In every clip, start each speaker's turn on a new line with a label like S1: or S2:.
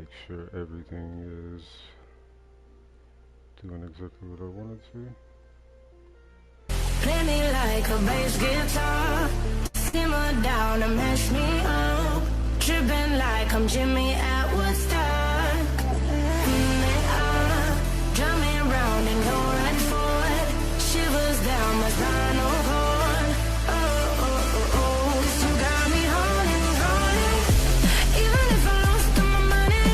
S1: make sure everything is doing exactly what I wanted to.
S2: Play me like a bass guitar, simmer down and mess me up, tripping like I'm Jimmy at Woodstock. Drum me round and go right forward, shivers down my spinal cord. Oh, oh, oh, oh, 'cause you got me holding, holding. Even if I lost all my money,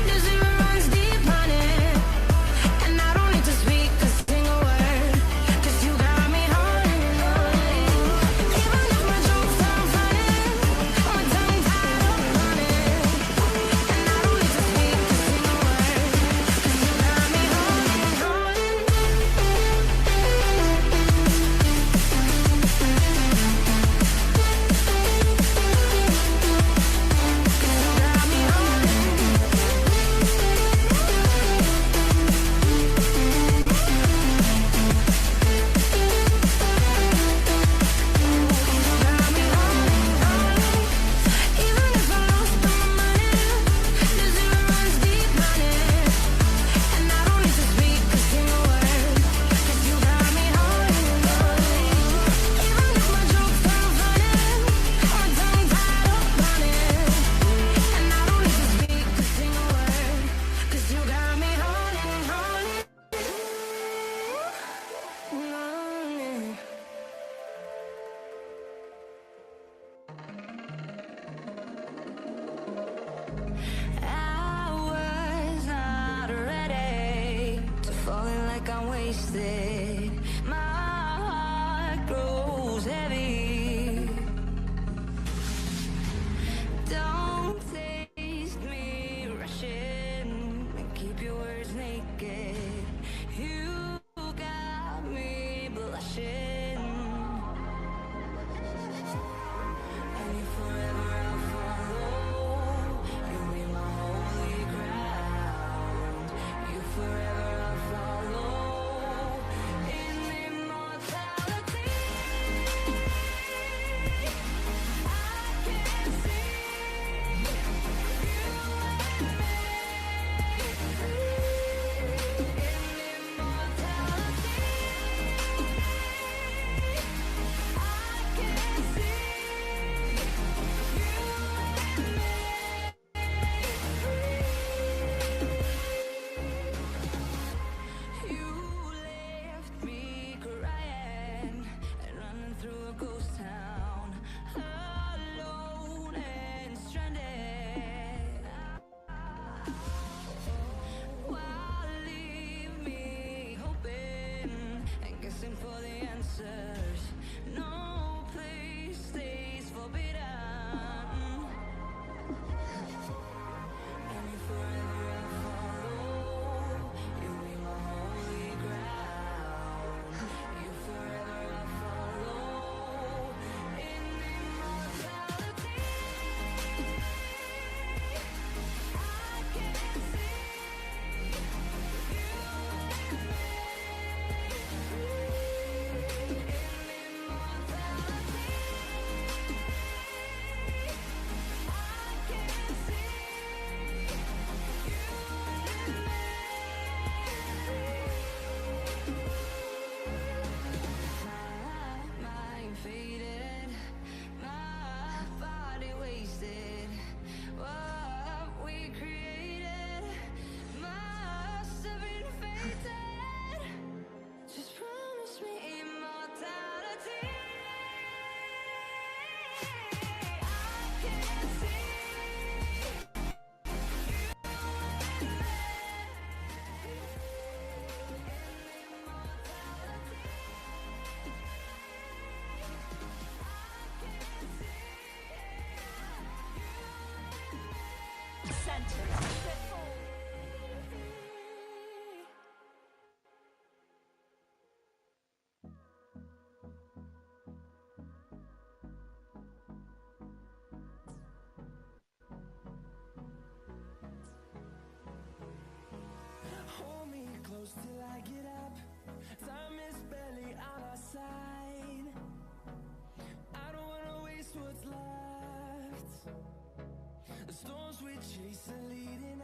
S2: the zero runs deep, honey. And I don't need to speak a single word, 'cause you got me holding, holding. Even if my jokes sound funny, my tongue tied up on it. And I don't need to speak a single word, 'cause you got me holding, holding. Even if I lost all my money, the zero runs deep, honey. And I don't need to speak a single word, 'cause you got me holding, holding. Even if my jokes sound funny, my tongue tied up on it. And I don't need to speak a single word, 'cause you got me holding, holding. I was not ready to falling like I'm wasted. My heart grows heavy. Don't taste me rushing and keep your words naked. You got me blushing. And you forever I'll follow. You'll be my holy ground. You forever I'll follow. In immortality, I can see you and me. In immortality, I can see you left me crying and running through a ghost town, alone and stranded. Why leave me hoping and guessing for the answers? No place stays forbidden. And you forever I'll follow. You'll be my holy ground. You forever I'll follow. In immortality, I can see you and me. In immortality, I can see my mind faded, my body wasted. What we created must have been fated. Just promise me immortality. I can see
S3: Hold me close till I get up. Time is barely on our side. I don't wanna waste what's left. The storms we chase are leading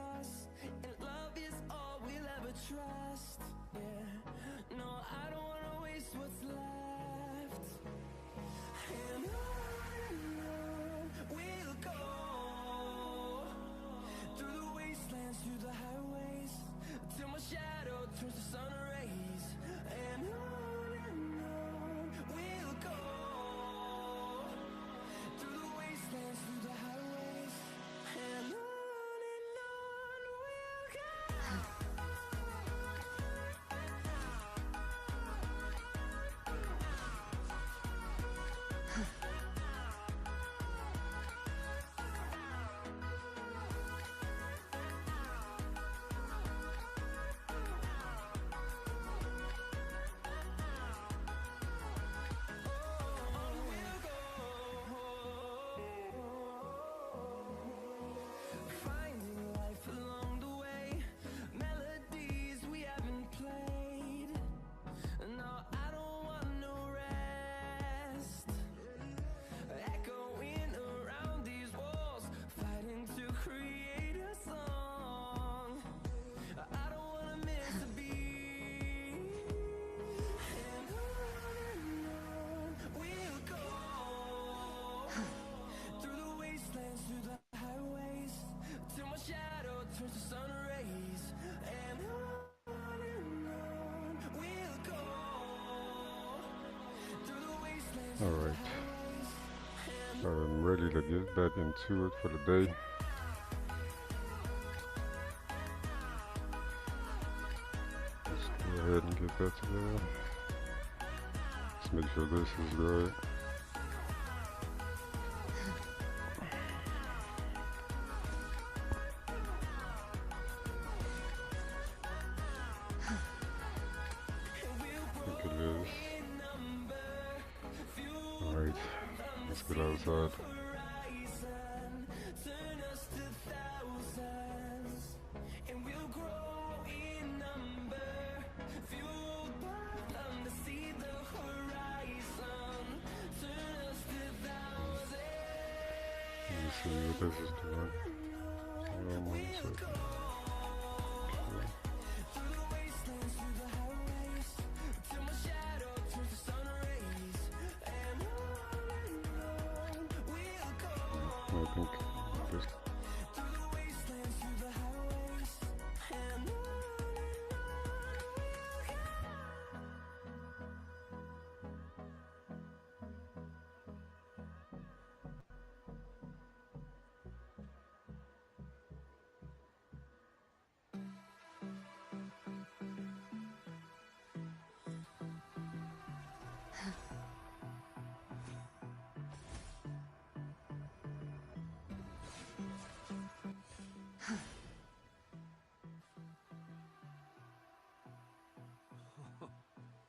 S3: trust. Yeah, no, I don't wanna waste what's left. And on we'll go, through the wastelands, through the highways, till my shadow turns to sun rays. And on we'll go, through the wastelands, through the highways, and on we'll go. Finding life along the way, melodies we haven't played. No, I don't want no rest. Echoing around these walls, fighting to create a song. I don't wanna miss a beat. And on we'll go, through the wastelands, through the highways, till my shadow turns to sun rays. And on we'll go, through the wastelands, through the
S1: Alright,
S3: highways.
S1: I'm ready to get back into it for the day. Let's go ahead and get that together. Let's make sure this is right. I think it is. Alright, let's get outside.
S3: Horizon, turn us to thousands, and we'll grow in number, fueled by them to see the horizon, turn us to thousands.
S1: Let me see what this is doing. Hold on 1 second. Okay.
S3: Through the wastelands, through the highways, till my shadow turns to sun rays. And on we'll go,
S1: I think this.
S3: through the wastelands, through the highways. And on we'll go.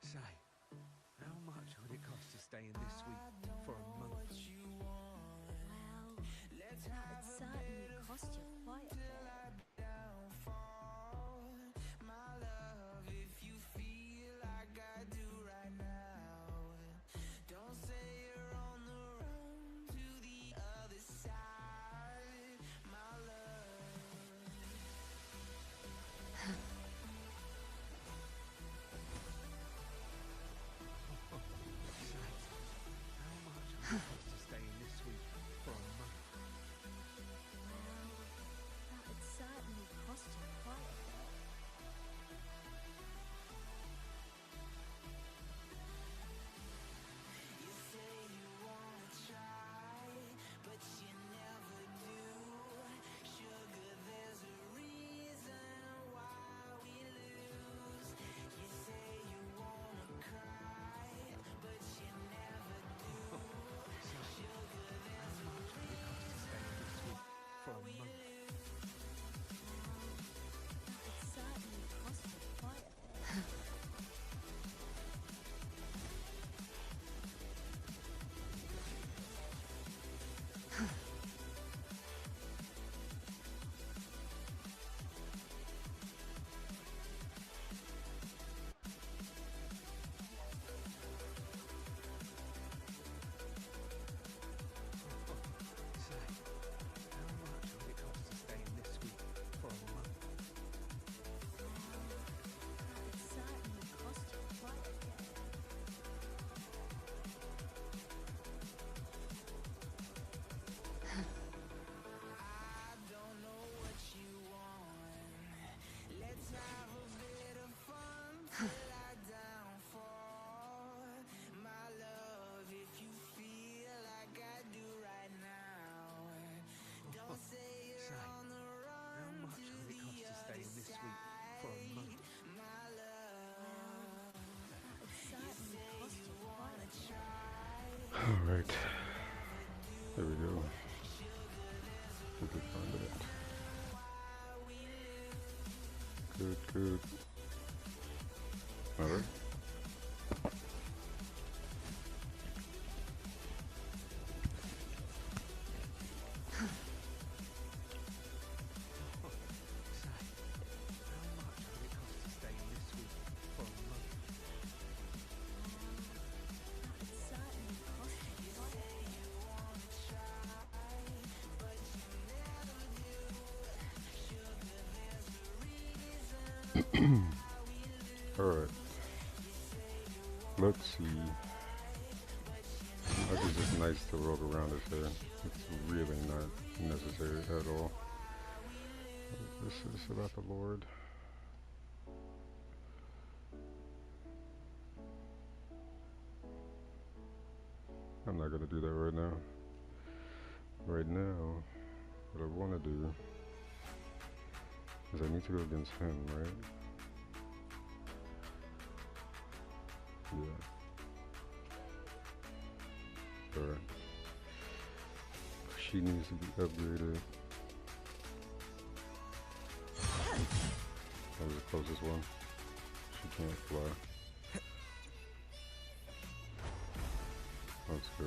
S4: Say, how much would it cost to stay in this suite for a month?
S5: Well, that'd certainly cost you quite a bit.
S3: My love, if you feel like I do right now, don't say you're on the run to the other side, my love.
S4: Say, how much would it cost to stay in this suite for a month?
S5: Well, that'd
S1: Alright. There we go. We could find it. Good, good. Alright. Alright. Let's see. I think it's just nice to roll around his hair. It's really not necessary at all. This is about the Lord. I'm not gonna do that right now. Right now, what I want to do is I need to go against him, right? Yeah. Alright. She needs to be upgraded. That was the closest one. She can't fly. Let's go.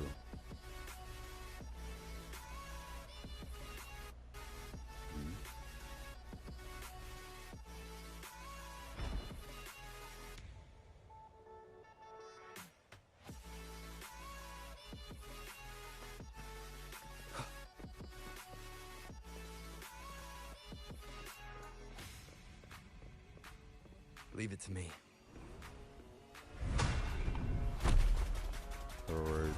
S4: Leave it to me.
S1: Alright.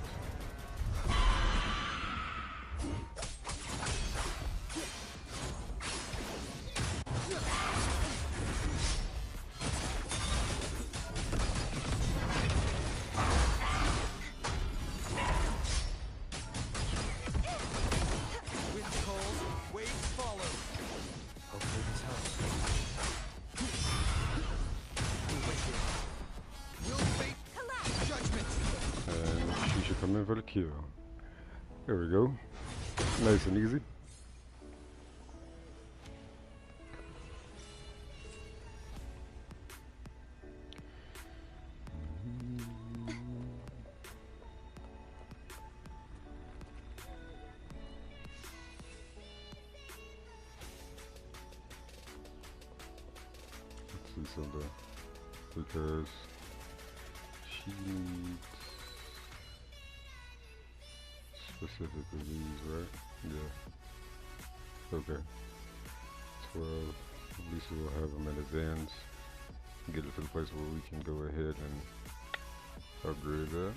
S4: Wind calls, waves follow. Hopefully this helps. We'll wait here. We'll wait. Judgment.
S1: And she should come in for the kill. There we go. Nice and easy. Let's see something. Because she needs specifically these, right? Yeah. Okay. 12. At least we'll have them in advance. Get it to the place where we can go ahead and upgrade that.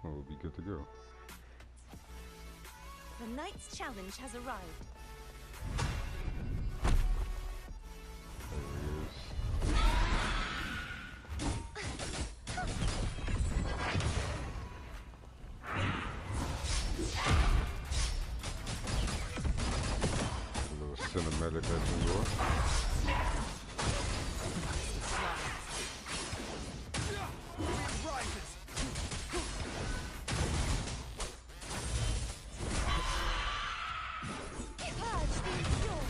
S1: And we'll be good to go.
S5: The knight's challenge has arrived.
S1: There he is. A little cinematic action going.
S4: Wind rises.
S5: Purge the impure.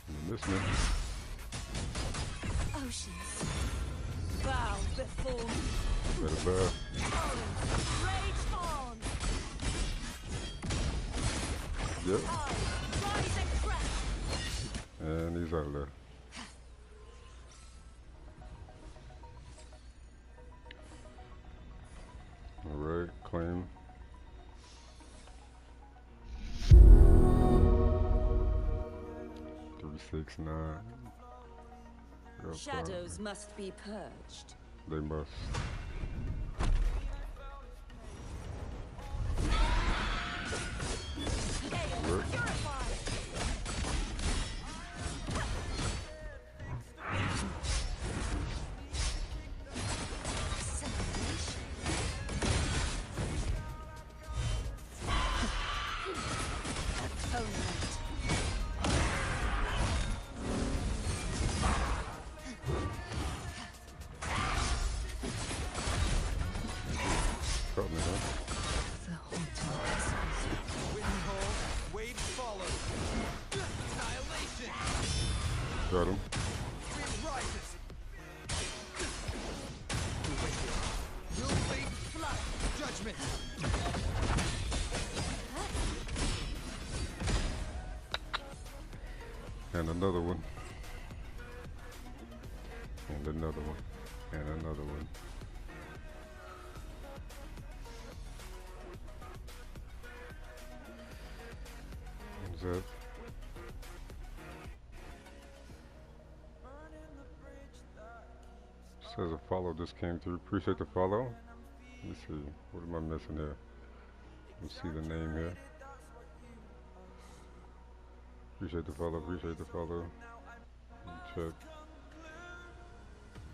S1: And this one.
S5: Oceans, bow before me.
S1: Better bow.
S5: Rage on.
S1: Yep.
S5: I rise and crash.
S1: And he's out there. Alright, claim. Three, 6, 9.
S5: Shadows must be purged.
S1: They must. Work. caught me, huh?
S5: The haunting whispers.
S4: Wind call, wave follow. Annihilation.
S1: Got him.
S4: Wind rises. Will fate flood. Judgment.
S1: And another one. And another one. And another one. What's that? Says a follow just came through. Appreciate the follow. Let me see. What am I missing here? Let's see the name here. Appreciate the follow. Appreciate the follow. Check.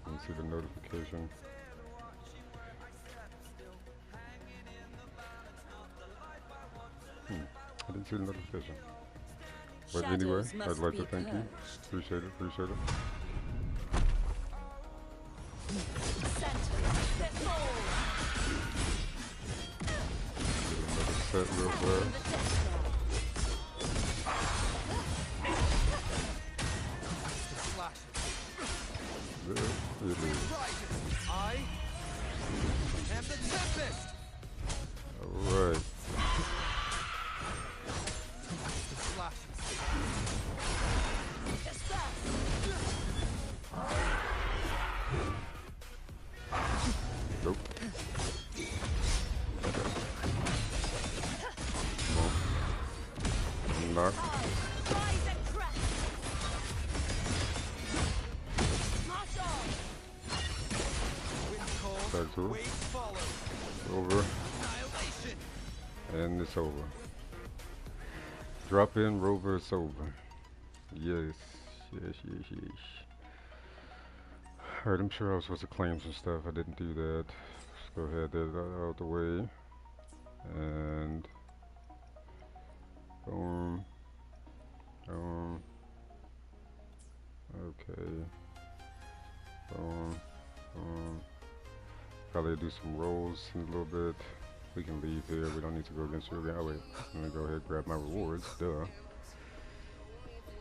S1: Let me see the notification. I didn't see the notification. But anyway,
S5: Shadows
S1: I'd
S5: must
S1: like
S5: be
S1: to thank you.
S5: purged.
S1: Appreciate it. Appreciate it.
S5: Center, let fall.
S1: Get another set real
S5: Candle in
S1: fast.
S5: the death
S1: There it is.
S4: Rises. I am the tempest.
S1: Alright.
S4: The flashes.
S1: Nope. Come on. Knock.
S5: Rise and crack. March on.
S4: Wind call,
S1: Back to it.
S4: wave follow.
S1: Over.
S4: Annihilation.
S1: And it's over. Drop in, Rover, it's over. Yes. Yes, yes, yes. Alright, I'm sure I was supposed to claim some stuff. I didn't do that. Let's go ahead, get that out the way. And boom. Boom. Okay. Boom. Boom. Probably do some rolls in a little bit. We can leave here. We don't need to go against you again. Oh wait, let me go ahead and grab my rewards. Duh.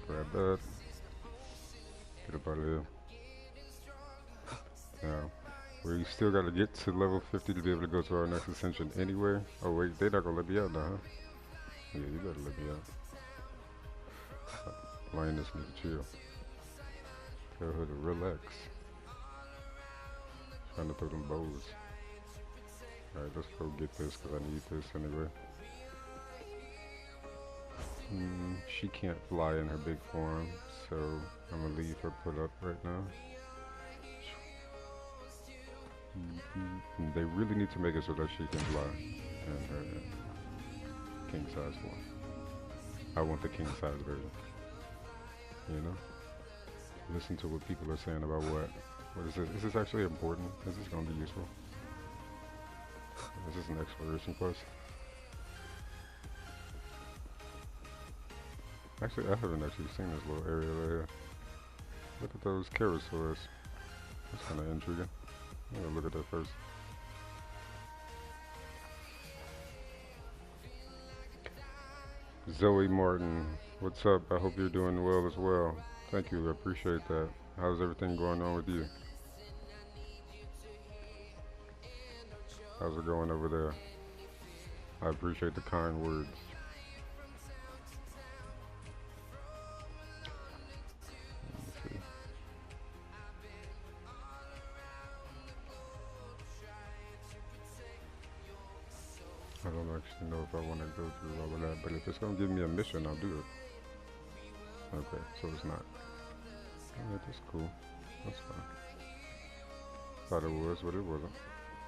S1: Grab that. Get up out of here. Now, we still got to get to level 50 to be able to go to our next ascension anyway. Oh wait, they're not gonna let me out now, huh? Yeah, you better let me out. Lioness need to chill. Tell her to relax. Trying to throw them bows. Alright, let's go get this because I need this anyway. She can't fly in her big form, so I'm gonna leave her put up right now. They really need to make it so that she can fly in her king size form. I want the king size version. You know? Listen to what people are saying about what is this? Is this actually important? Is this gonna be useful? Is this an exploration quest? Actually, I haven't actually seen this little area right here. Look at those carousels. That's kind of intriguing. I'm gonna look at that first. Zoe Martin, what's up? I hope you're doing well as well. Thank you, I appreciate that. How's everything going on with you? How's it going over there? I appreciate the kind words. Let me see. I don't actually know if I want to go through all of that, but if it's going to give me a mission, I'll do it. Okay, so it's not. Alright, that's cool. That's fine. Thought it was, but it wasn't.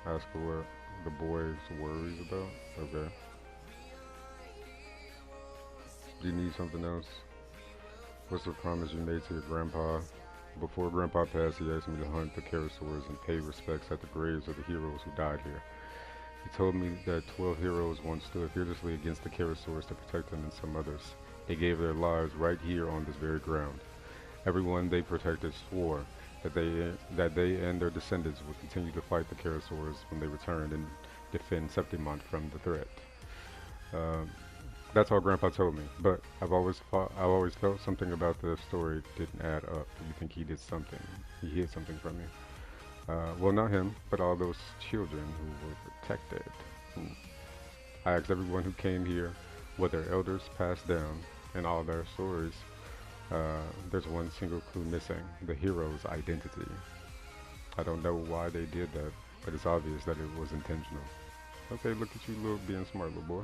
S1: Ask for what the boy's worries about? Okay. Do you need something else? What's the promise you made to your grandpa? Before Grandpa passed, he asked me to hunt the Carosaurs and pay respects at the graves of the heroes who died here. He told me that 12 heroes once stood fearlessly against the Carosaurs to protect him and some others. They gave their lives right here on this very ground. Everyone they protected swore that they and their descendants would continue to fight the Carosaurs when they returned, and defend Septimont from the threat. Um, that's all Grandpa told me. But I always felt something about the story didn't add up. You think he did something? He hid something from you? Well, not him, but all those children who were protected. I asked everyone who came here what their elders passed down in all their stories. There's one single clue missing: the hero's identity. I don't know why they did that, but it's obvious that it was intentional. Okay, look at you, being smart, little boy.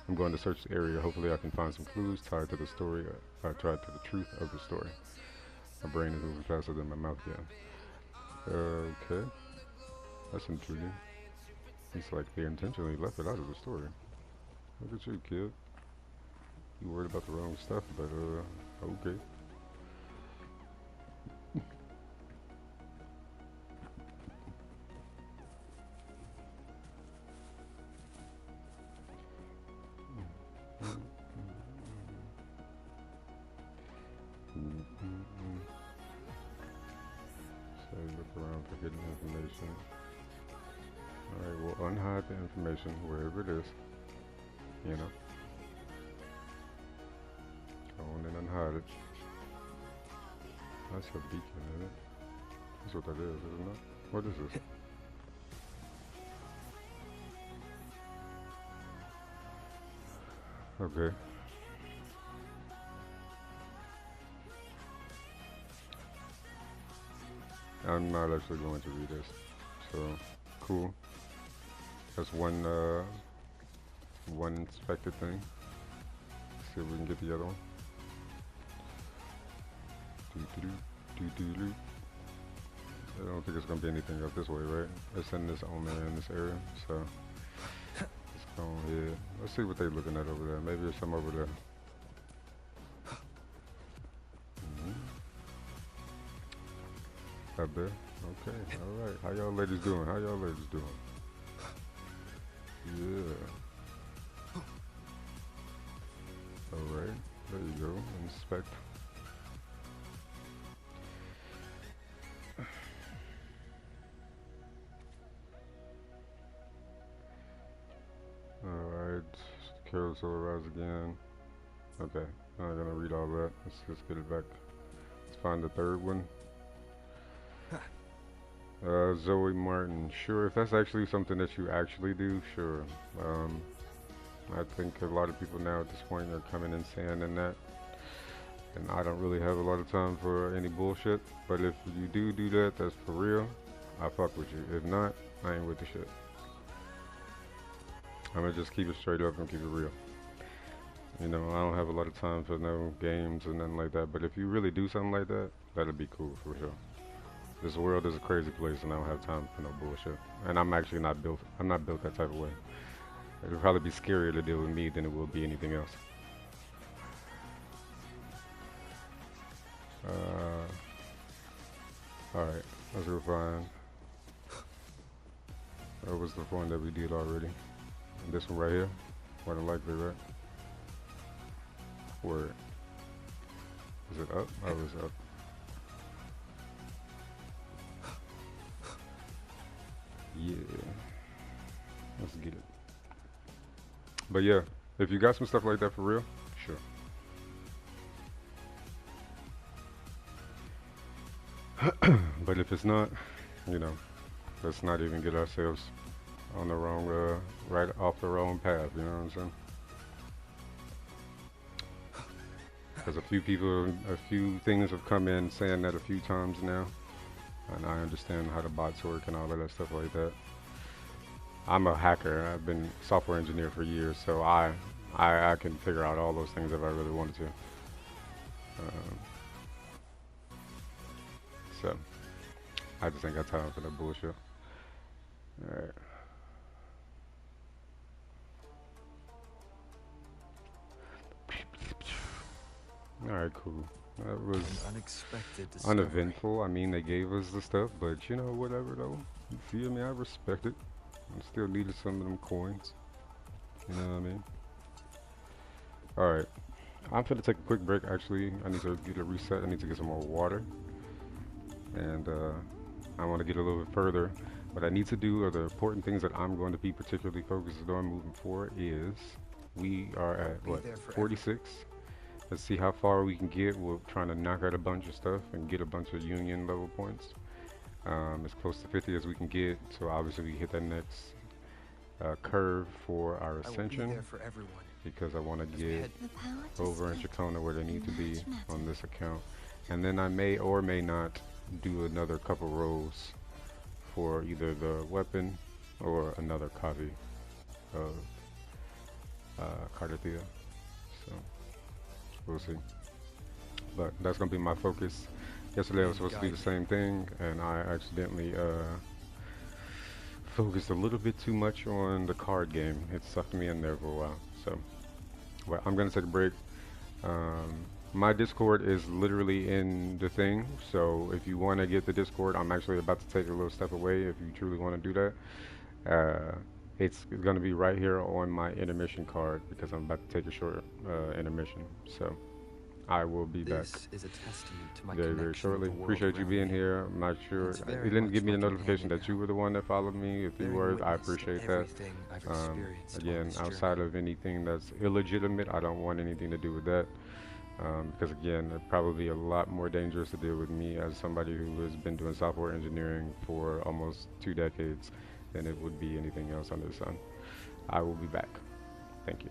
S1: I'm going to search the area. Hopefully I can find some clues tied to the story, tied to the truth of the story. My brain is moving faster than my mouth can. Okay, that's intriguing. It's like they intentionally left it out of the story. Look at you, kid. You worried about the wrong stuff, but okay. So look around for hidden information. Alright, we'll unhide the information wherever it is. You know. Go on and unhide it. That's a beacon, isn't it? That's what that is, isn't it? What is this? Okay. I'm not actually going to read this. So, cool. That's one inspected thing. Let's see if we can get the other one. I don't think it's gonna be anything up this way, right? It's in this only in this area, so let's go ahead. Let's see what they're looking at over there. Maybe there's some over there. Up there. Okay. All right. How y'all ladies doing? How y'all ladies doing? Yeah. All right. There you go. Inspect. Alright, carousel arrives again. Okay, I'm not gonna read all that. Let's just get it back. Let's find the third one. Zoe Martin. Sure, if that's actually something that you actually do, sure. I think a lot of people now at this point are coming and saying that. And I don't really have a lot of time for any bullshit. But if you do that, that's for real. I fuck with you. If not, I ain't with the shit. I'm gonna just keep it straight up and keep it real. You know, I don't have a lot of time for no games and nothing like that, but if you really do something like that, that'd be cool for sure. This world is a crazy place and I don't have time for no bullshit. And I'm actually not built that type of way. It'll probably be scarier to deal with me than it will be anything else. Alright, let's go find. That was the one that we did already. And this one right here, more than likely, right? Where is it up? Oh, it's up. Yeah, let's get it. But yeah, if you got some stuff like that for real, sure. But if it's not, you know, let's not even get ourselves on the wrong, right off the wrong path, you know what I'm saying? Because a few things have come in saying that a few times now, and I understand how the bots work and all of that stuff like that. I'm a hacker. I've been a software engineer for years, so I can figure out all those things if I really wanted to. So I just ain't got time for that bullshit. All right. Alright, cool. That was
S4: unexpected,
S1: uneventful. I mean, they gave us the stuff, but you know, whatever though. You feel me? I respect it. I still needed some of them coins. You know what I mean? Alright. I'm gonna take a quick break actually. I need to get a reset. I need to get some more water. And I want to get a little bit further What I need to do, or the important things that I'm going to be particularly focused on moving forward, is we are at
S4: Be
S1: what,
S4: there for
S1: 46? Let's see how far we can get. We're trying to knock out a bunch of stuff and get a bunch of union level points. As close to 50 as we can get. So obviously we hit that next curve for our
S4: I will be
S1: ascension,
S4: there for everyone.
S1: because I want to
S4: As we
S1: get
S4: head
S5: The power to
S1: over in
S5: scatter
S1: Chacona where they need to be
S5: match matter.
S1: on this account. And then I may or may not do another couple rows for either the weapon or another copy of Cartethyia. So we'll see. But that's going to be my focus. Yesterday I was supposed to do the same thing, and I accidentally focused a little bit too much on the card game. It sucked me in there for a while. So well, I'm going to take a break. My Discord is literally in the thing, so if you want to get the Discord, I'm actually about to take a little step away if you truly want to do that. It's going to be right here on my intermission card, because I'm about to take a short intermission. So I will be back
S4: This is a testament to my
S1: very, very
S4: connection with
S1: shortly.
S4: the world
S1: Appreciate you
S4: around
S1: being
S4: me.
S1: here. I'm not sure.
S4: It's
S1: It
S4: very
S1: didn't
S4: much
S1: give me a
S4: like a
S1: notification that you
S4: hand-me-down.
S1: were the one that followed me. If you
S4: Bearing
S1: were, I
S4: witness to
S1: appreciate that.
S4: everything I've experienced on
S1: Again,
S4: this
S1: outside
S4: journey.
S1: of anything that's illegitimate, I don't want anything to do with that. Because again, it'd probably be a lot more dangerous to deal with me as somebody who has been doing software engineering for almost 2 decades than it would be anything else under the sun. I will be back. Thank you.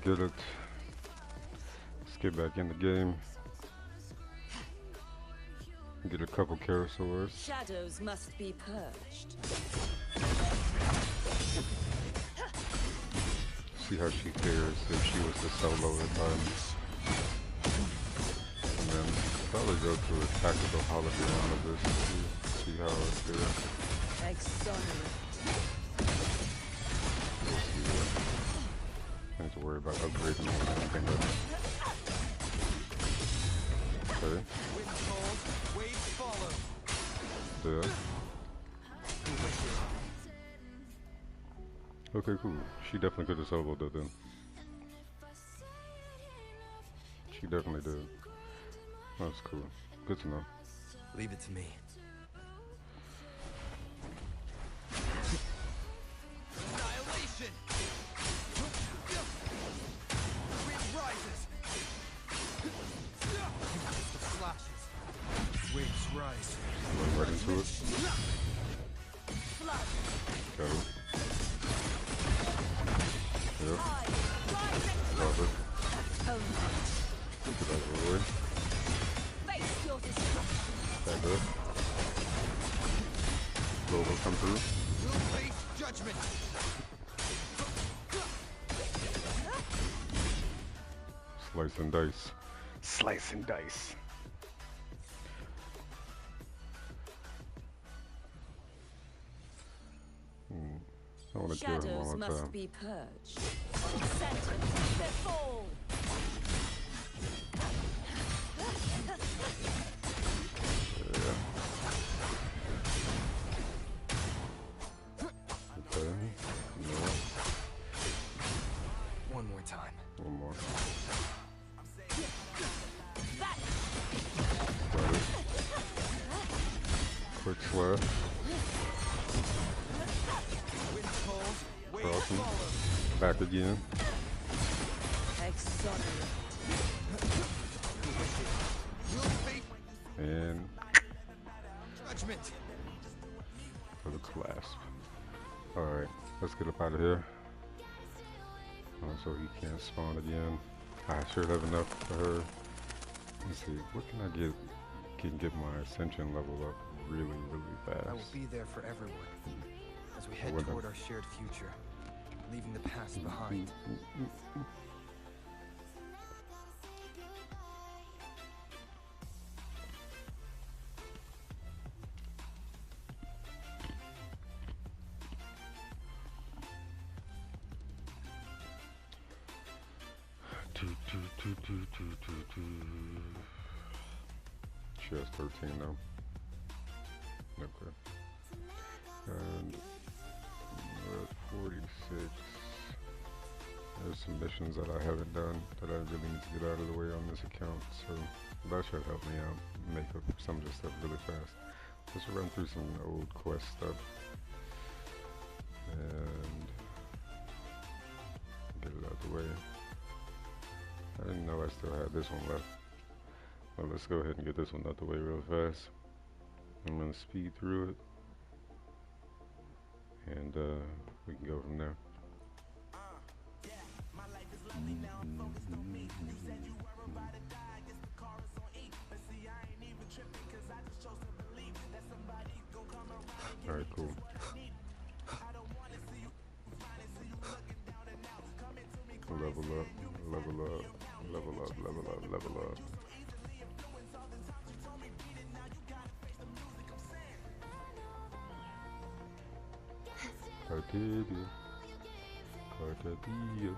S1: back at it. Let's get back in the game. Get a couple carousels.
S5: Shadows must be purged.
S1: See how she fares if she was to solo it. And then probably go to a tactical holiday round of this to see how it fares.
S5: Exonerate.
S1: We'll see. I need to worry about upgrading or anything like that. Okay.
S4: Wind calls, waves follow.
S1: Yeah. Okay, cool. She definitely could have soloed it then. She definitely did. That's cool. Good to know.
S4: Leave it to me. Annihilation! Wind rises! The flashes. Waves rise.
S1: Run right into it. Got it. Yep. Got it. Get it out of the way.
S5: Face your destruction.
S1: That good. Roll will come through.
S4: We'll face judgment.
S1: Slice and dice. Slice and dice. I want to kill him
S5: Shadows
S1: one more
S5: must
S1: time.
S5: be purged. Sentence to fall.
S1: Yeah. Okay. No.
S4: One more time.
S1: One more.
S5: That
S1: Got it. Quick slash.
S4: Wind calls, waves
S1: Crossing.
S4: follow.
S1: Back again.
S5: exonerate.
S4: We'll face
S1: And
S4: judgment.
S1: for the clasp. Alright, let's get up out of here. So he can't spawn again. I should have enough for her. Let's see, what can I get? Can get my ascension level up really fast.
S4: I will be there for everyone as we head
S1: wouldn't-
S4: toward our shared future, leaving the past behind.
S1: She has 13 now. Okay. And we're at 46. There's some missions that I haven't done that I really need to get out of the way on this account, so that should help me out, make up some of this stuff really fast. Let's run through some old quest stuff and get it out the way. I didn't know I still had this one left. Well, let's go ahead and get this one out the way real fast. I'm gonna speed through it, and we can go from there. Alright, cool. Level up, level up, level up, level up, level up. Cartethyia. Cartethyia.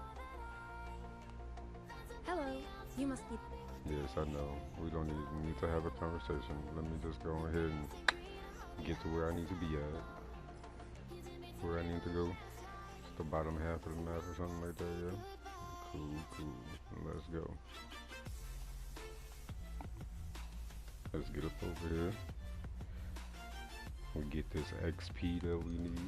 S5: Hello, you must be.
S1: Yes, I know. We don't need to have a conversation. Let me just go ahead and get to where I need to be at. Where I need to go. It's the bottom half of the map or something like that, yeah? Cool. Let's go. Let's get up over here. We get this XP that we need.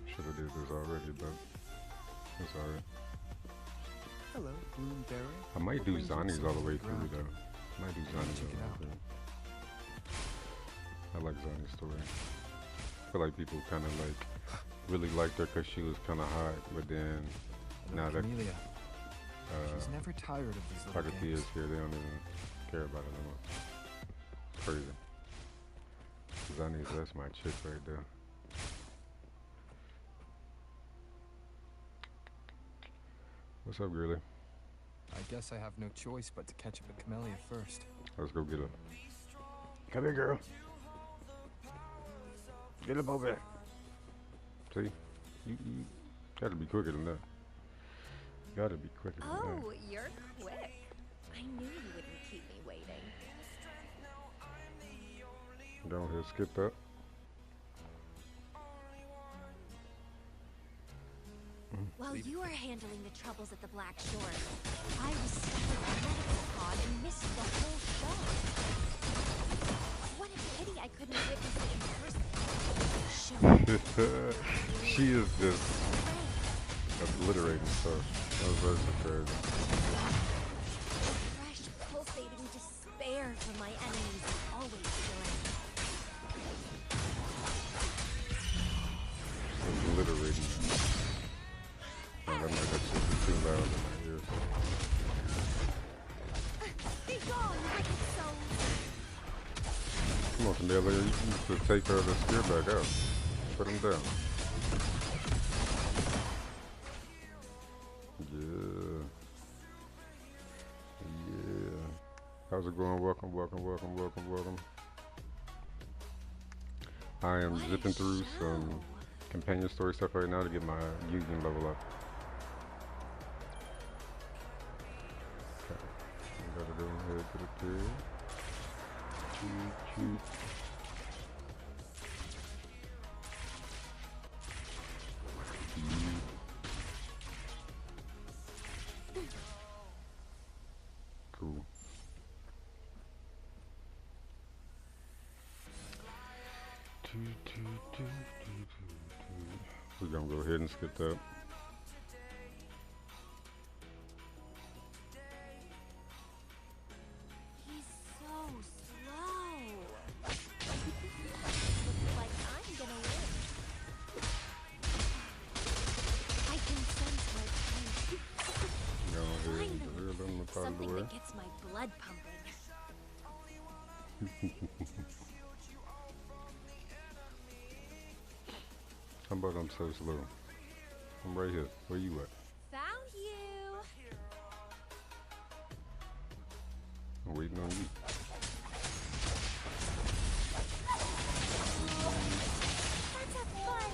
S1: Should have did this already, but it's alright.
S4: Hello, Bloomberry.
S1: I might do
S4: What brings you
S1: Zani's
S4: so
S1: all the way
S4: to the
S1: through
S4: ground?
S1: though. Might do Zani's
S4: Check
S1: all
S4: it
S1: the way
S4: out.
S1: through. I like Zani's story. I feel like people kind of like really liked her because she was kind of hot, but then now that
S6: Camellia. She's never tired of these little
S1: Cartethyia
S6: games.
S1: is here, they don't even care about it anymore. It's crazy. Zani's, that's my chick right there. What's up, girly?
S6: I guess I have no choice but to catch up with Camellia first.
S1: Let's go get her. Come here, girl. Get up over there. See? You gotta be quicker than that. Gotta be quicker than that.
S5: Oh, you're quick. I knew you wouldn't keep me waiting.
S1: Go ahead, skip that.
S5: While you were handling the troubles at the Black Shore, I was stuck at the medical pod and missed the whole show. What a pity I couldn't witness it in person.
S1: She is just obliterating stuff. That was very surprising.
S5: Fresh, pulsating despair from my enemies is always filling.
S1: Obliterating. Oh, that might actually be too loud in my ears.
S5: Be gone, wicked soul!
S1: Come on, Camellia, you need to take the spear back out. Put him down. Yeah. Yeah. How's it going? Welcome, welcome, welcome, welcome, welcome. I am zipping through some companion story stuff right now to get my union level up. Okay. We gotta go ahead to the pier. Choot, choot. Cool. We're gonna go ahead and skip that.
S5: He's so slow. Looks like I'm gonna win. I can sense my pain.
S1: Go ahead and reel them up out of the
S5: Something
S1: way.
S5: that gets my blood pumping.
S1: How about I'm so slow? I'm right here. Where you at?
S5: Found you.
S1: I'm waiting on you.
S5: That's a fun.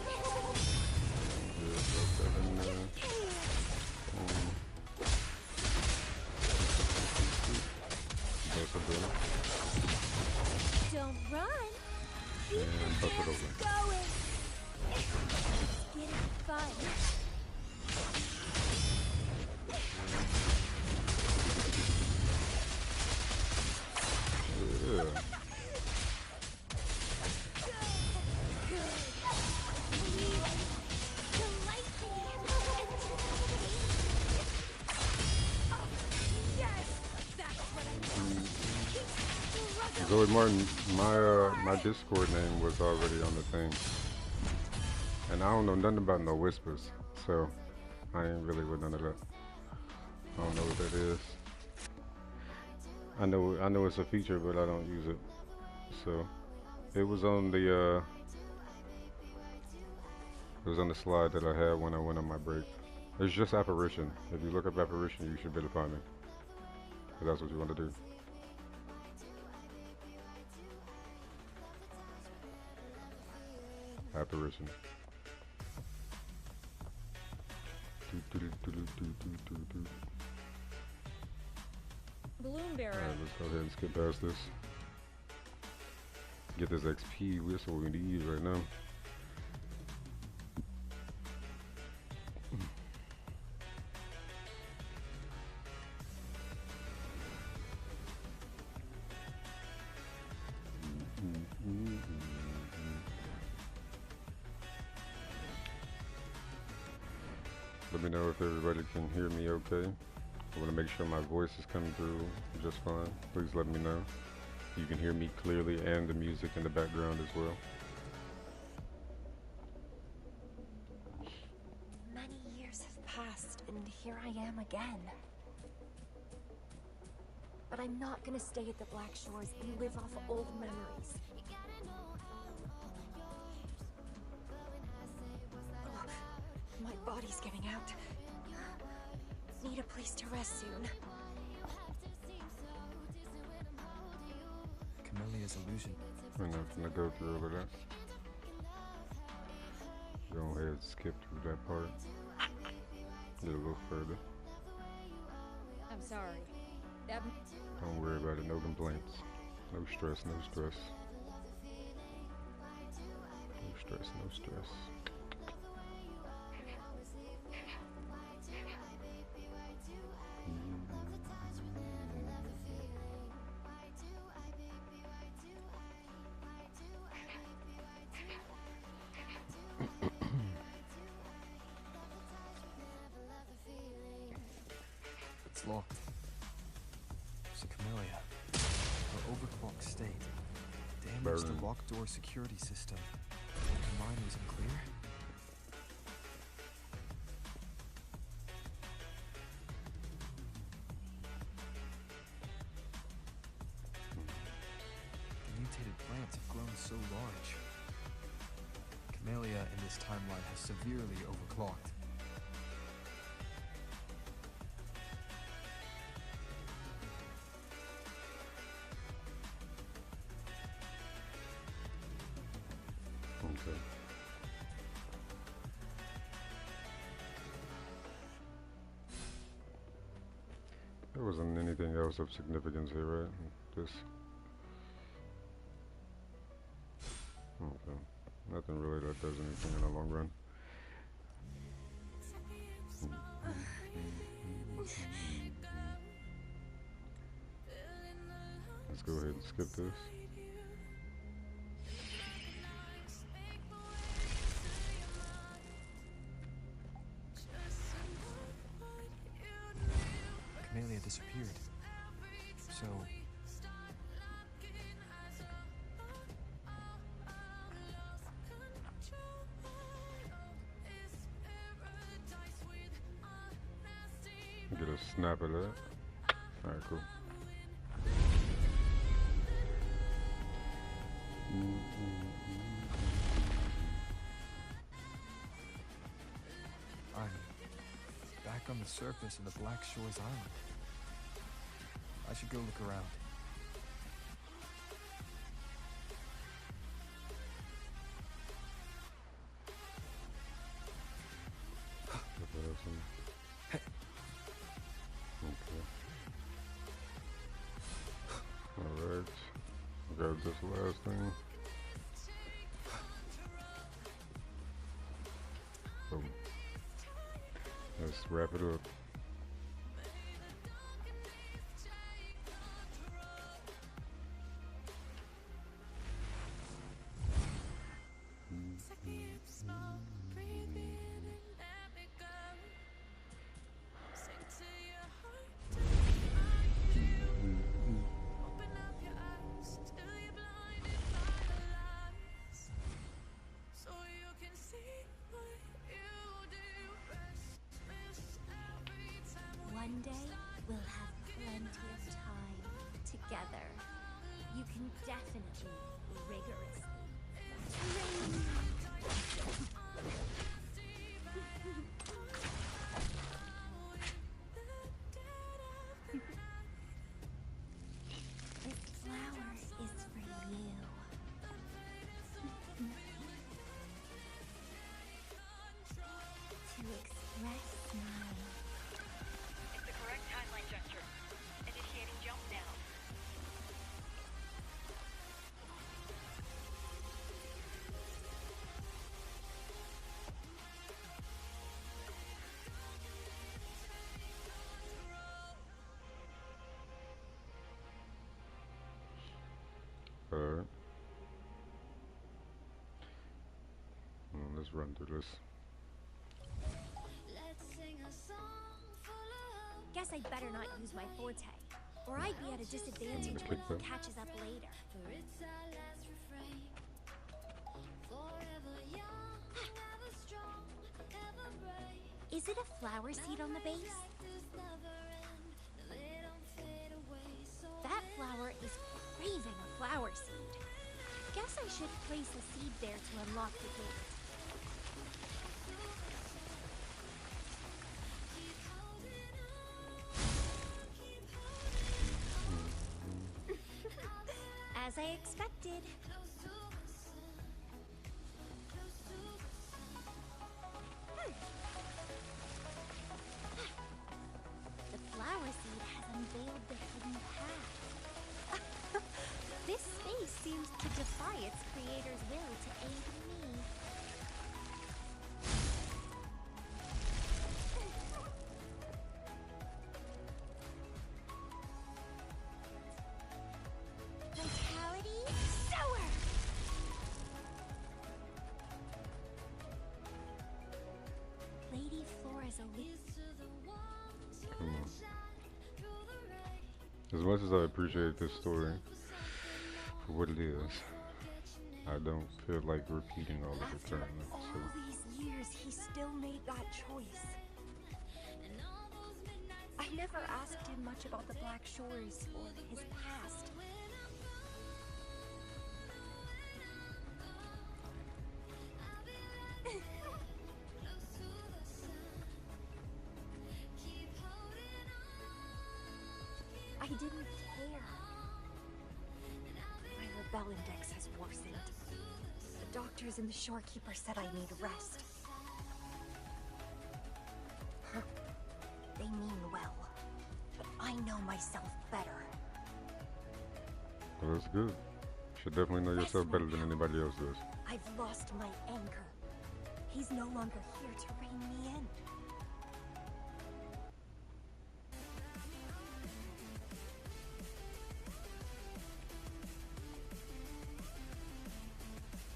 S1: Yeah, drop that in there. Bust it down.
S5: Don't run.
S1: And bust it open.
S5: Going. It's getting fun.
S1: Yeah. Zoe Martin, my Discord name was already on the thing. And I don't know nothing about no whispers, so I ain't really with none of that. I don't know what that is. I know it's a feature, but I don't use it. So it was on the slide that I had when I went on my break. It's just apparition. If you look up apparition, you should be able to find me. If that's what you want to do. Apparition.
S5: Balloon bearer.
S1: Alright, let's go ahead and skip past this. Get this XP, that's what we need right now. Let me know if everybody can hear me okay. I want to make sure my voice is coming through just fine. Please let me know. you can hear me clearly and the music in the background as well.
S5: Many years have passed, and here I am again. But I'm not gonna stay at the Black Shores and live off old memories. Oh, my body's giving out. Need a place to rest soon.
S6: Cartethia's illusion.
S1: We're not gonna go through all of that. Go ahead and skip through that part. Get a little further.
S7: I'm sorry. That
S1: Don't worry about it, no complaints. No stress, no stress. No stress, no stress.
S6: It's locked. It's a Cartethyia. Her overclocked state damaged the
S1: Burn.
S6: locked door security system. The mine was unclear. The mutated plants have grown so large. Cartethyia in this timeline has severely overclocked.
S1: Okay. There wasn't anything else of significance here, right? Just okay. Nothing really that does anything in the long run. Let's go ahead and skip this.
S6: Cartethyia disappeared. So
S1: Get a snap of that. Alright, cool.
S6: I'm back on the surface of the Black Shores Island. I should go look around.
S1: Okay. Alright. Grab this last thing. Boom. Let's wrap it up.
S5: One day, we'll have plenty of time together. You can definitely rigorously train. This flower is for you. To express my
S8: It's the correct timeline juncture. Initiating jump now.
S1: Alright. Let's run through this.
S5: Guess I'd better not use my forte. or I'd be at a disadvantage when
S1: Kick
S5: he
S1: that.
S5: catches up later. Is it a flower seed on the base? That flower is craving a flower seed. Guess I should place a seed there to unlock the gate. As I expected. The flower seed has unveiled the hidden path. This space seems to defy its creator's will to aid me. Vitality sower. Lady Flora's elite.
S1: Come on. As much as I appreciate this story for what it is, I don't feel like repeating all of it
S5: After
S1: currently.
S5: all
S1: So
S5: these years, he still made that choice. I never asked him much about the Black Shores or his past. I didn't care. My rebel index has worsened. The doctors and the shorekeeper said I need rest. Huh. They mean well, but I know myself better.
S1: well, that's good. Should definitely know yourself better than anybody else does.
S5: I've lost my anchor. He's no longer here to rein me in.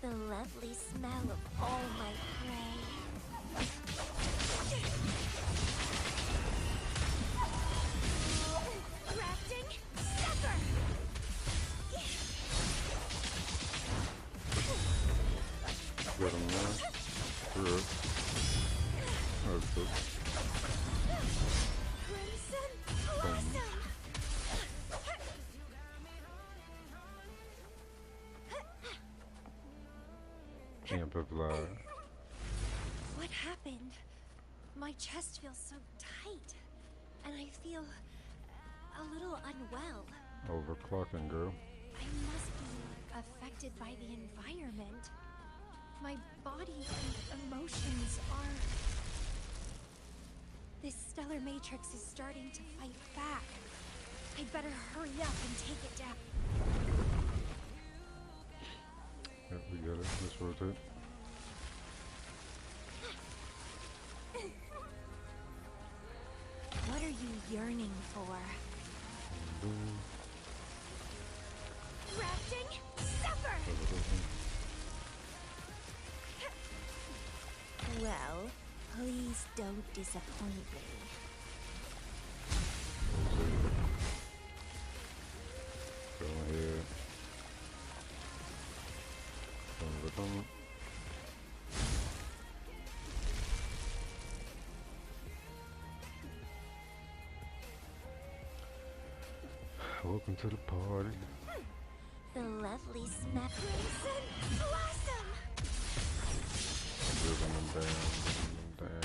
S5: The lovely smell of all my prey. Grafting supper.
S1: Get him there. Good. That's good.
S5: Crimson blossom.
S1: Amplify.
S5: What happened? My chest feels so tight, and I feel a little unwell.
S1: Overclocking, girl.
S5: I must be affected by the environment. My body and emotions are... This stellar matrix is starting to fight back. I'd better hurry up and take it down.
S1: Yep, we got it. Let's rotate.
S5: What are you yearning for? Crafting supper! Well, please don't disappoint me.
S1: Go ahead. Boom. Welcome to the party.
S5: The lovely smell. Crimson blossom!
S1: Dribbling them down.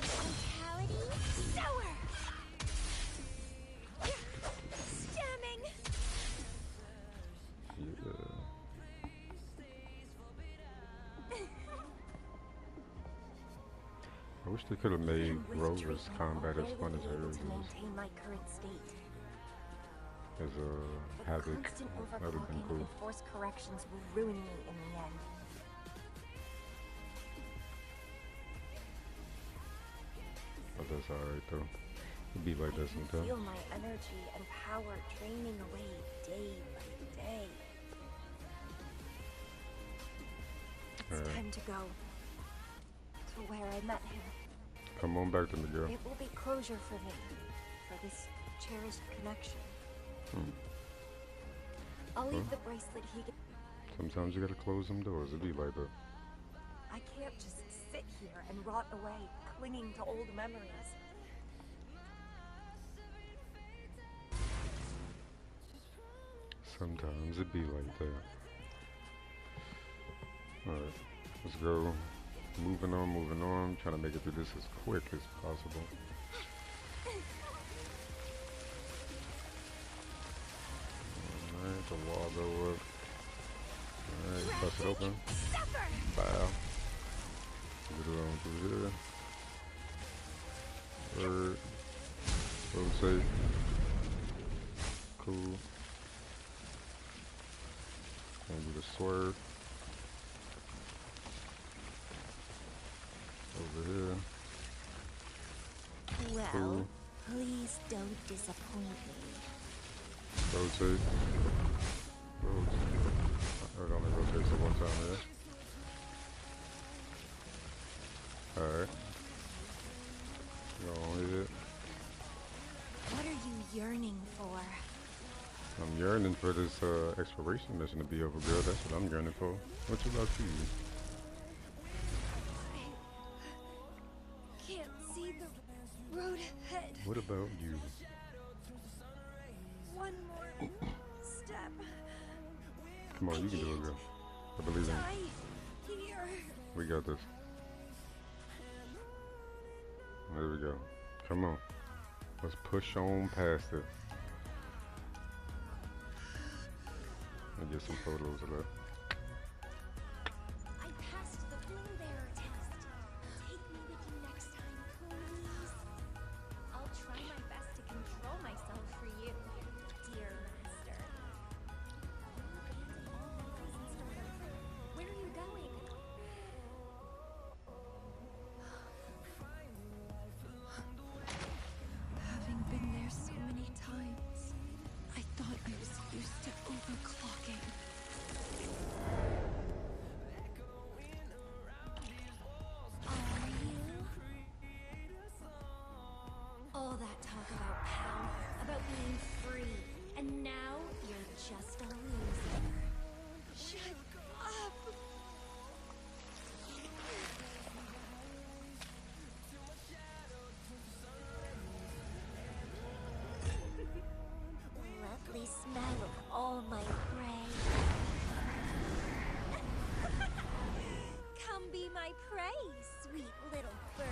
S5: Vitality sower! Stemming!
S1: Yeah. I wish they could have made Rover's combat as fun as hers
S5: to
S1: is.
S5: maintain my current state.
S1: As a
S5: The
S1: Havoc.
S5: constant
S1: That would have been
S5: overclocking
S1: cool.
S5: and forced corrections will ruin me in the end.
S1: But that's alright though. It'd be like that
S5: I can
S1: sometimes.
S5: feel my energy and power draining away day by day. It's
S1: Alright.
S5: time to go to where I met him.
S1: Come on back to me, girl.
S5: It will be closure for me, for this cherished connection. I'll leave the bracelet he gave.
S1: Sometimes you gotta close some doors. It be like that.
S5: I can't just sit here and rot away, clinging to old memories.
S1: Sometimes it be like that. Alright, let's go. Moving on. Trying to make it through this as quick as possible. Alright, the wall go up. Alright, bust it open. Bow. Get it on through here. Bird. Rotate. Cool. Gonna do the swerve. Over here.
S5: Well,
S1: Cool.
S5: please don't disappoint me.
S1: Rotate. It only rotates at one time, yeah? Alright. Go on with it.
S5: What are you yearning for?
S1: I'm yearning for this exploration mission to be over, girl. That's what I'm yearning for. What about you?
S5: Can't see the road ahead.
S1: What about you?
S5: One more step.
S1: Come on, you can do it, girl. I believe in you.
S5: Die here.
S1: We got this. There we go. Come on. Let's push on past it. And get some photos of that.
S5: I passed the flame bearer test. Take me with you next time, please. I'll try my best to control myself for you, dear master. Where are you going? Having been there so many times, I thought I was used to overclocking. Are you? All that talk about power, about being free, and now you're just a loser. Shut up! The lovely smell of all my prey. Come be my prey, sweet little bird.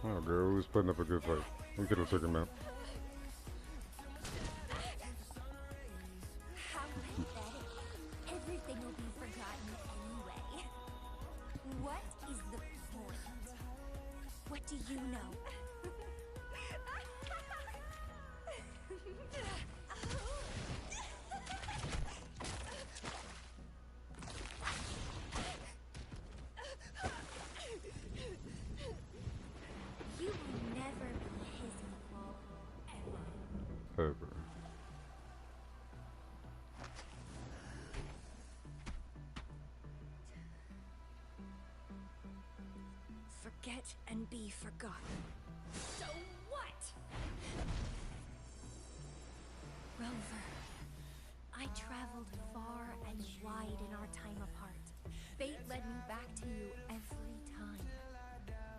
S1: Oh, girl, who's putting up a good fight? We could have took him out.
S5: How pathetic. Everything will be forgotten anyway. What is the point? What do you know? You will never be his equal, ever.
S1: Ever.
S5: Forget and be forgotten. So what? Rover, I traveled far and wide in our time apart. Fate led me back to you every time.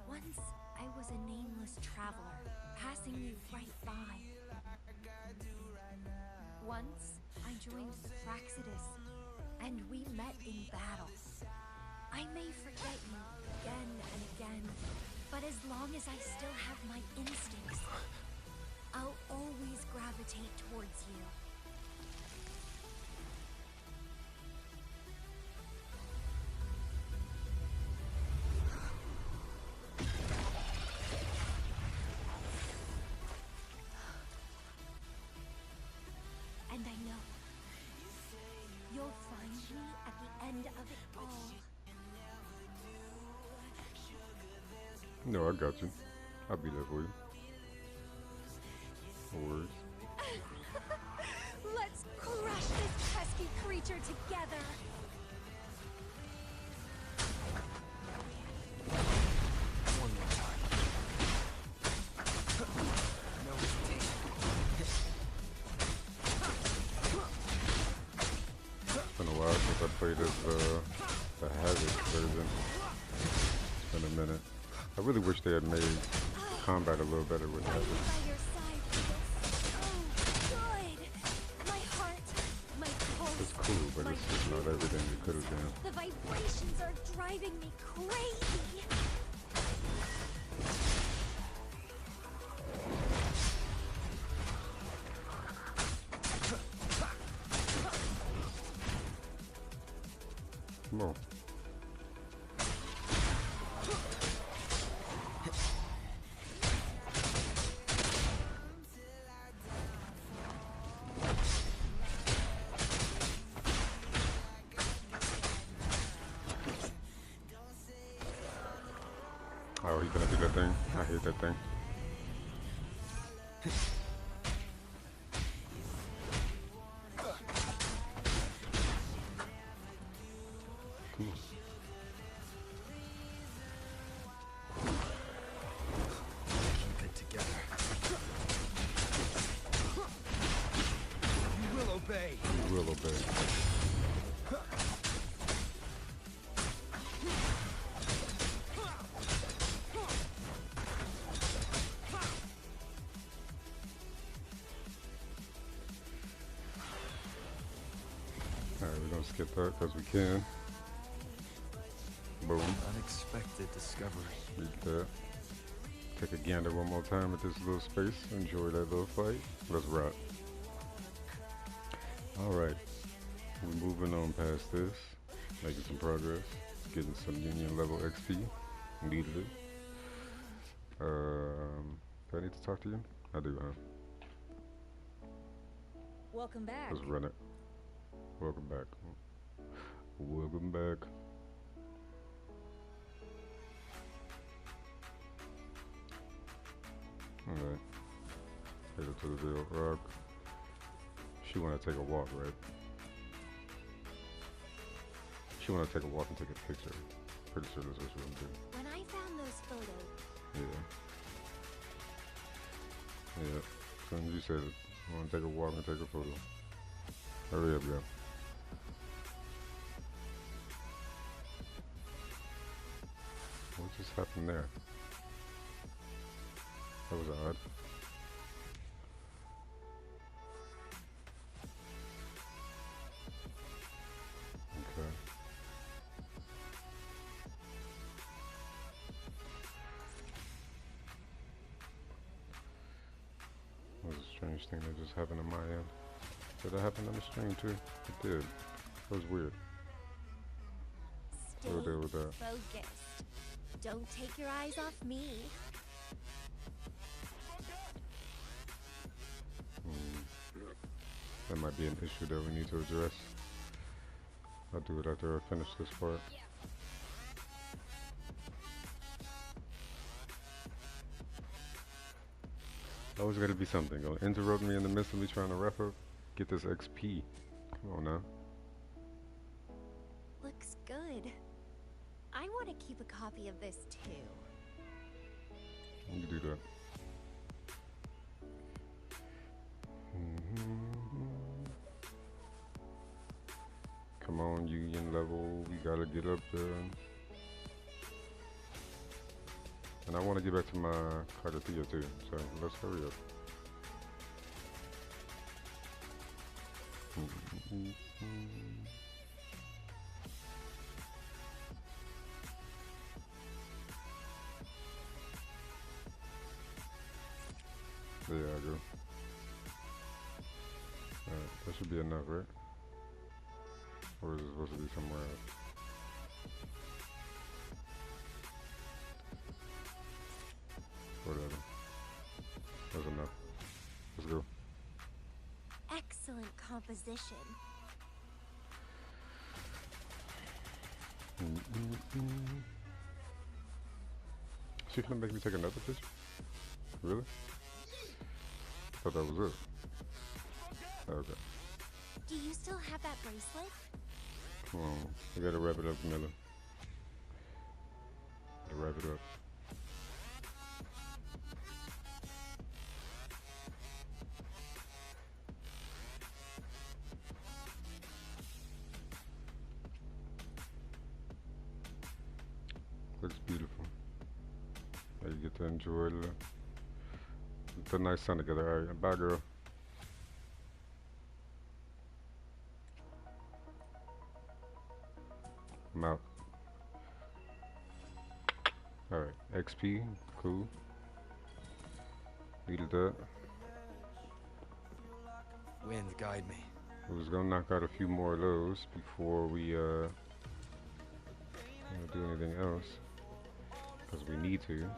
S5: Once, I was a nameless traveler, passing you right by. Once, I joined the Praxidus, and we met in battle. I may forget you again and again, but as long as I still have my instincts, I'll always gravitate towards you. And I know you'll find me at the end of it all.
S1: No, I got you. I'll be there for you. No worries.
S5: Let's crush this pesky creature together.
S6: One more time. No hesitation.
S1: It's been a while since I played as the Havoc version. It's been a minute. I really wish they had made combat a little better with Havoc.
S5: By your side feels so good. My heart, my pulse.
S1: It's cool, but it's just not everything it could have been.
S5: The vibrations are driving me crazy.
S1: Come on. Oh, he's gonna do that thing. I hate that thing. Come on.
S6: Keep it together. You will obey.
S1: You will obey. Alright, we're gonna skip that because we can. Boom.
S6: Unexpected discovery.
S1: Beat that. Take a gander one more time at this little space. Enjoy that little fight. Let's rock. Alright. We're moving on past this. Making some progress. Getting some union level XP. Needed it. Do I need to talk to you? I do, huh?
S7: Welcome back.
S1: Let's run it. Welcome back. Welcome back. Alright. Headed to the Veiled Rock. She wanna take a walk, right? She wanna take a walk and take a picture. Pretty sure that's what she wanna do.
S5: When I found those photos,
S1: Yeah. Yeah. As soon as you said it, I wanna take a walk and take a photo. Hurry up, yo. What just happened there? That was odd. Okay. That was a strange thing that just happened on my end. Did that happen on the stream too? It did. That was weird.
S5: stay
S1: We'll deal with that.
S5: focused. Don't take your eyes off me.
S1: That might be an issue that we need to address. I'll do it after I finish this part. Always gotta be something. Gonna interrupt me in the midst of me trying to wrap up. Get this XP. Come on now.
S5: Looks good. I want to keep a copy of this too.
S1: You do that. Come on, union level. We gotta get up there. And I want to get back to my Cartethyia too, so let's hurry up. be enough, right? Or is it supposed to be somewhere else? Whatever. That's enough. Let's go.
S5: Excellent composition.
S1: She gonna make me take another picture? Really? Thought that was it. Okay.
S5: Do you still have that bracelet?
S1: Come on. We gotta wrap it up, Miller. Gotta wrap it up. Looks beautiful. You get to enjoy the nice sun together. Alright, bye girl. I'm out. Alright, XP, cool. Needed that.
S6: Wind, guide me.
S1: I was gonna knock out a few more of those before we do anything else. Because we need to.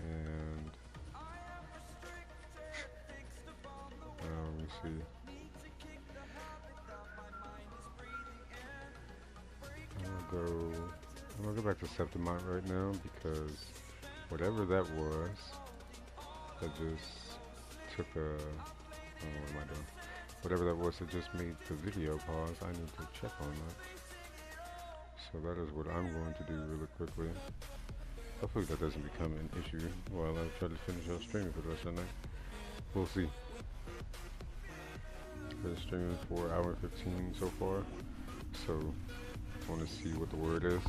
S1: And let me see. I'm gonna go back to Septimite right now because whatever that was, that just took a, what am I doing? Whatever that was that just made the video pause, I need to check on that. So that is what I'm going to do really quickly. Hopefully that doesn't become an issue while I try to finish up streaming for the rest of the night. We'll see. Been streaming for an hour and 15 so far, so I want to see what the word is.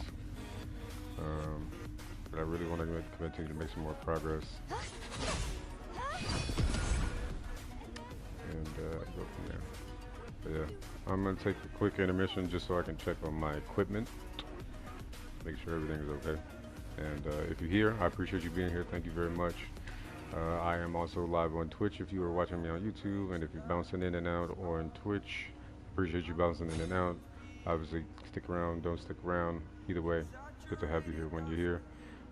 S1: But I really want to continue to make some more progress and go from there. But yeah, I'm gonna take a quick intermission just so I can check on my equipment, make sure everything is okay. And if you're here, I appreciate you being here. Thank you very much. I am also live on Twitch if you are watching me on YouTube, and if you're bouncing in and out or on Twitch, appreciate you bouncing in and out. Obviously, stick around, don't stick around. Either way, good to have you here when you're here.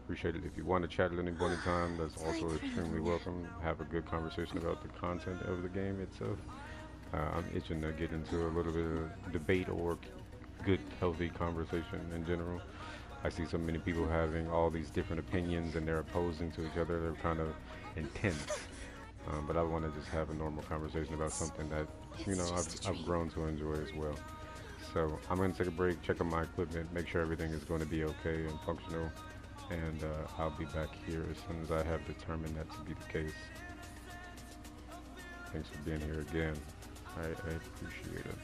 S1: Appreciate it. If you want to chat at any point in time, that's also extremely welcome. Have a good conversation about the content of the game itself. I'm itching to get into a little bit of debate or good, healthy conversation in general. I see so many people having all these different opinions and they're opposing to each other. They're kind of intense. But I want to just have a normal conversation about something that, you know, I've grown to enjoy as well. So I'm going to take a break, check on my equipment, make sure everything is going to be okay and functional. And I'll be back here as soon as I have determined that to be the case. Thanks for being here again. I appreciate it.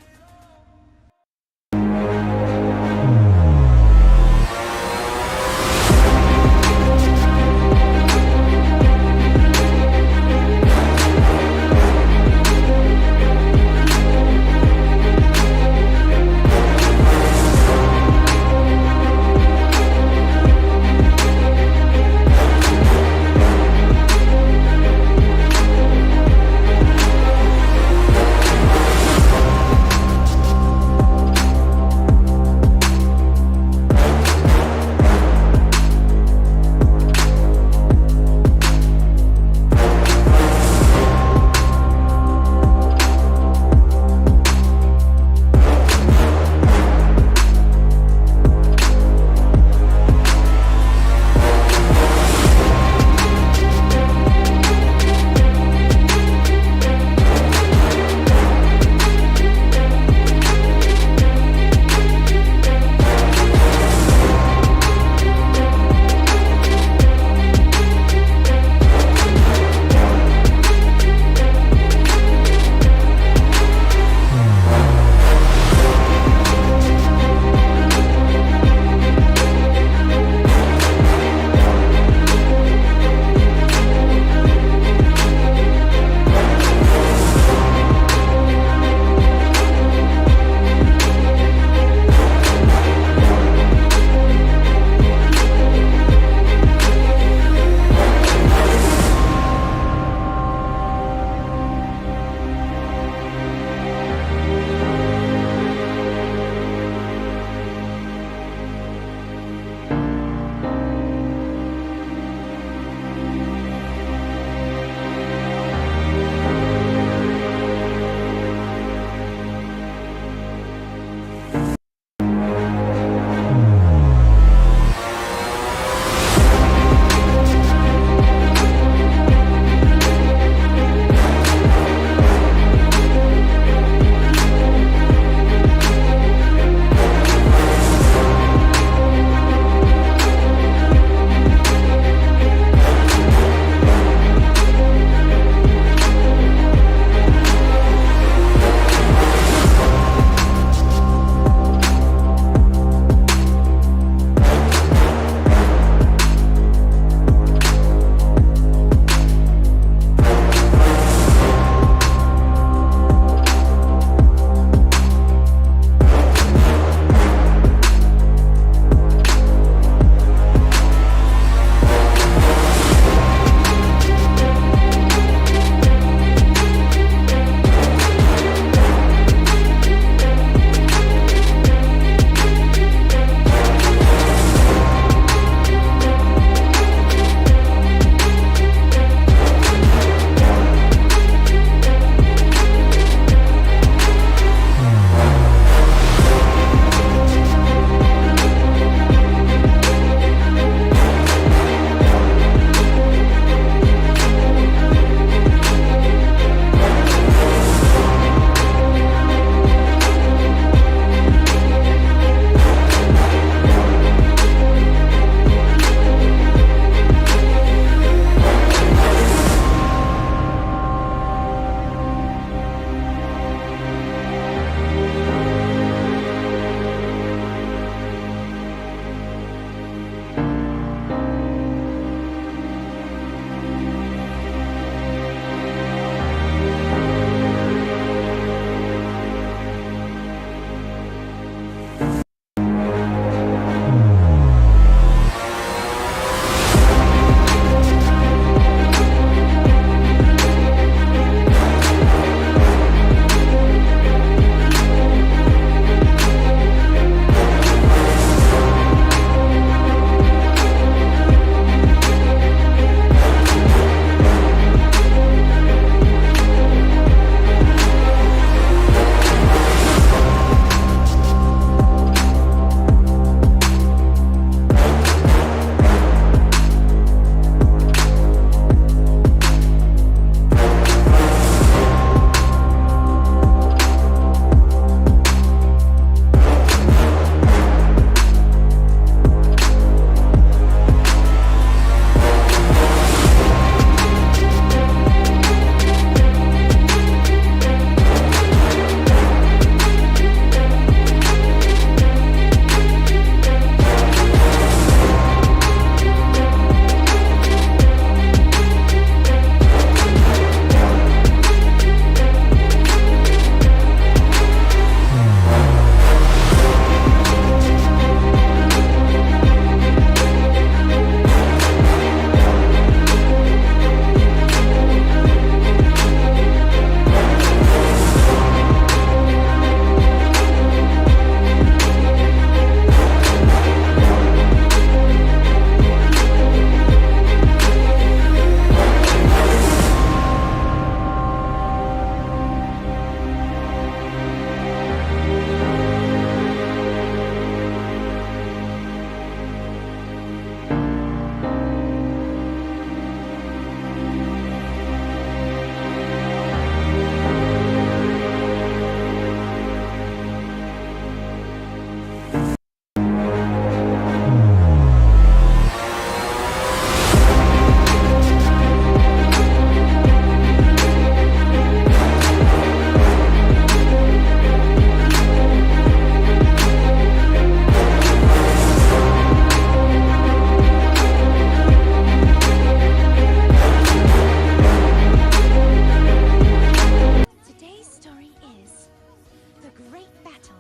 S2: great battle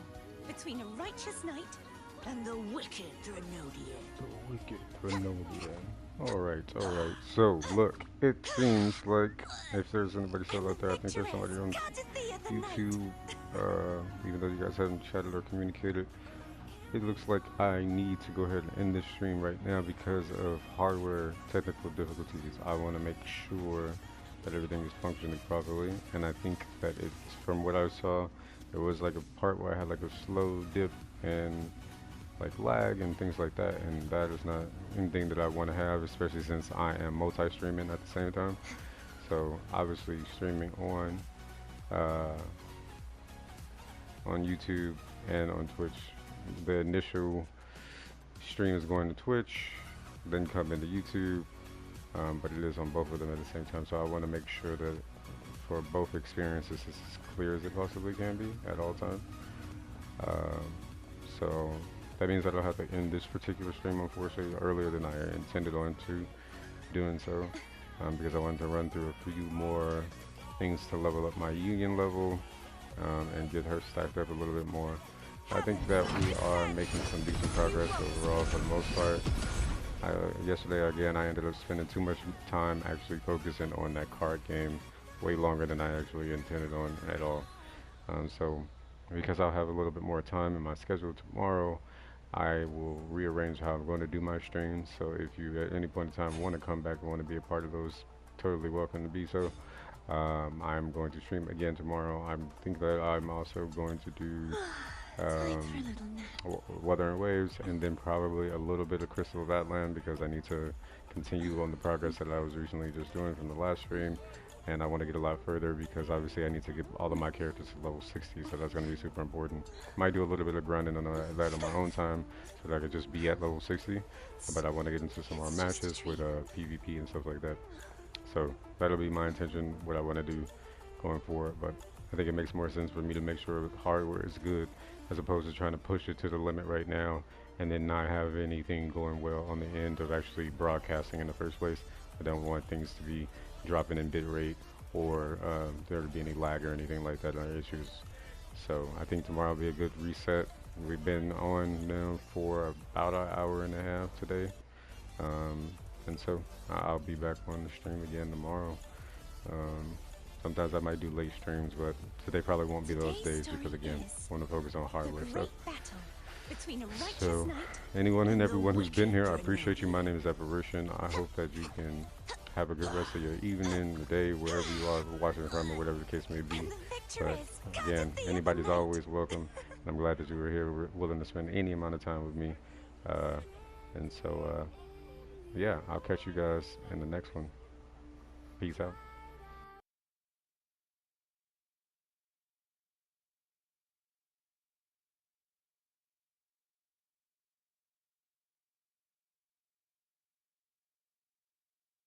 S2: between a righteous knight and the wicked Drenodian.
S1: The wicked Grenoble. Alright, alright. So, look, it seems like if there's anybody still out there, I think there's somebody on
S2: Cartethyia the
S1: YouTube, even though you guys haven't chatted or communicated, it looks like I need to go ahead and end this stream right now because of hardware technical difficulties. I want to make sure that everything is functioning properly, and I think that it's, from what I saw, there was like a part where I had like a slow dip and like lag and things like that, and that is not anything that I want to have, especially since I am multi-streaming at the same time. So obviously streaming on YouTube and on Twitch. The initial stream is going to Twitch, then come into YouTube, but it is on both of them at the same time. So I want to make sure that for both experiences it's as clear as it possibly can be at all times. So that means that I'll have to end this particular stream, unfortunately, earlier than I intended on to doing so, because I wanted to run through a few more things to level up my union level and get her stacked up a little bit more. I think that we are making some decent progress overall for the most part. Yesterday, again, I ended up spending too much time actually focusing on that card game, way longer than I actually intended on at all. So because I'll have a little bit more time in my schedule tomorrow, I will rearrange how I'm going to do my streams. So if you at any point in time want to come back and want to be a part of those, totally welcome to be so. I'm going to stream again tomorrow. I think that I'm also going to do Wuthering Waves, and then probably a little bit of Crystal of Atlan, because I need to continue on the progress that I was recently just doing from the last stream, and I want to get a lot further because obviously I need to get all of my characters to level 60, so that's going to be super important. Might do a little bit of grinding on that on my own time so that I could just be at level 60, but I want to get into some more matches with PvP and stuff like that. So that'll be my intention, what I want to do going forward, but I think it makes more sense for me to make sure the hardware is good as opposed to trying to push it to the limit right now and then not have anything going well on the end of actually broadcasting in the first place. I don't want things to be dropping in bit rate or there to be any lag or anything like that or issues. So I think tomorrow will be a good reset. We've been on now for about an hour and a half today. And so I'll be back on the stream again tomorrow. Sometimes I might do late streams, but today probably won't be those days because, again, I want to focus on hardware stuff. So anyone and everyone who's been here, I appreciate you. My name is Apparition. I hope that you can have a good rest of your evening, the day, wherever you are, watching from or whatever the case may be. But again, anybody's always welcome. And I'm glad that you were here, willing to spend any amount of time with me. And so, yeah, I'll catch you guys in the next one. Peace out.